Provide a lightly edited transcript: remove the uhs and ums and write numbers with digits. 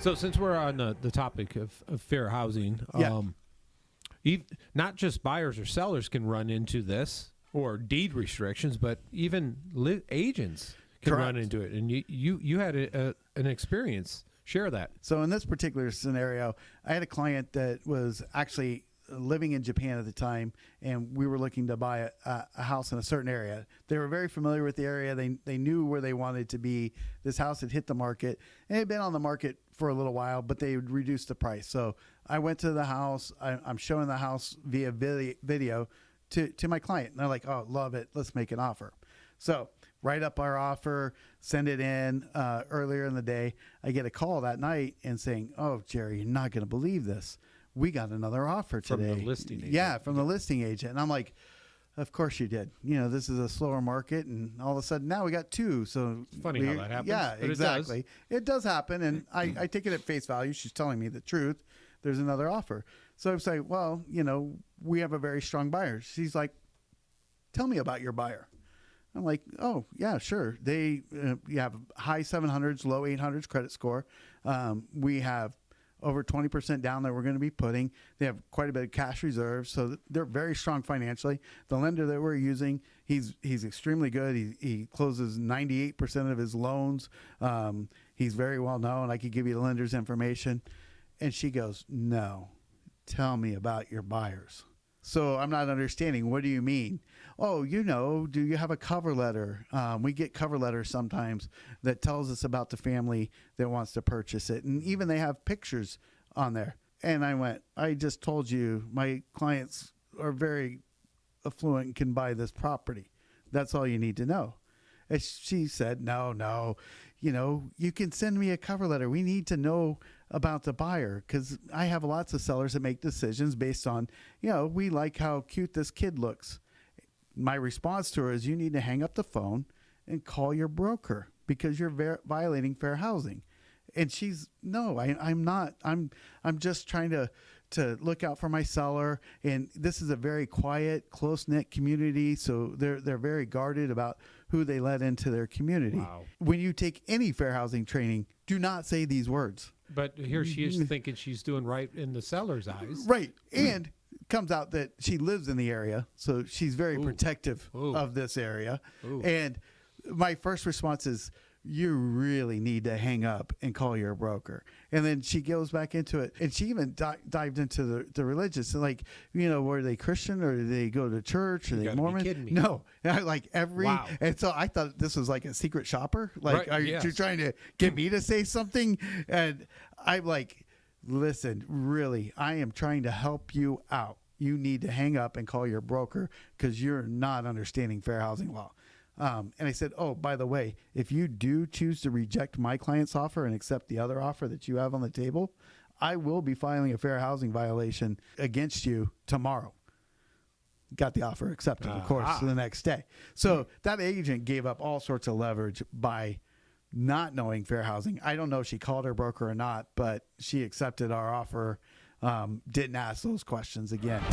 So since we're on the topic of fair housing, not just buyers or sellers can run into this or deed restrictions, but even agents can run into it. And you had an experience. Share that. So in this particular scenario, I had a client that was actually living in Japan at the time, and we were looking to buy a house in a certain area. They were very familiar with the area. They knew where they wanted to be. This house had hit the market, and it had been on the market for a little while, but they would reduce the price. So I went to the house. I'm showing the house via video to my client, and they're like, "Oh, love it. Let's make an offer." So write up our offer, send it in earlier in the day. I get a call that night and saying, "Oh, Jerry, you're not going to believe this. We got another offer today." From the listing agent. Yeah, from the listing agent. And I'm like, of course you did. This is a slower market, and all of a sudden now we got two. So it's funny how that happens. Yeah, exactly. It does happen, and I take it at face value. She's telling me the truth. There's another offer. So I say, well, we have a very strong buyer. She's like, tell me about your buyer. I'm like, oh, yeah, sure. You have high 700s, low 800s credit score. We have over 20% down that we're going to be putting. They have quite a bit of cash reserves, so they're very strong financially. The lender that we're using, he's extremely good. He closes 98% of his loans. He's very well known. I could give you the lender's information. And she goes, no, tell me about your buyers. So I'm not understanding. What do you mean? Oh, do you have a cover letter? We get cover letters sometimes that tells us about the family that wants to purchase it. And even they have pictures on there. And I went, I just told you my clients are very affluent and can buy this property. That's all you need to know. And she said, no, you can send me a cover letter. We need to know about the buyer, because I have lots of sellers that make decisions based on, we like how cute this kid looks. My response to her is, you need to hang up the phone and call your broker, because you're violating fair housing. And she's, no, I'm not. I'm just trying to look out for my seller. And this is a very quiet, close-knit community, so they're very guarded about who they let into their community. Wow. When you take any fair housing training, do not say these words. But here she is thinking she's doing right in the seller's eyes. Right. And comes out that she lives in the area, so she's very protective of this area. And my first response is, you really need to hang up and call your broker. And then she goes back into it, and she even dived into the religious. Like, were they Christian, or did they go to church? Are they Mormon? Be kidding me. No, like every. Wow. And so I thought this was like a secret shopper. Like, right, you're trying to get me to say something? And I'm like, listen, really, I am trying to help you out. You need to hang up and call your broker, because you're not understanding fair housing law. And I said, oh, by the way, if you do choose to reject my client's offer and accept the other offer that you have on the table, I will be filing a fair housing violation against you tomorrow. Got the offer accepted, of course, the next day. So that agent gave up all sorts of leverage by not knowing fair housing. I don't know if she called her broker or not, but she accepted our offer, didn't ask those questions again.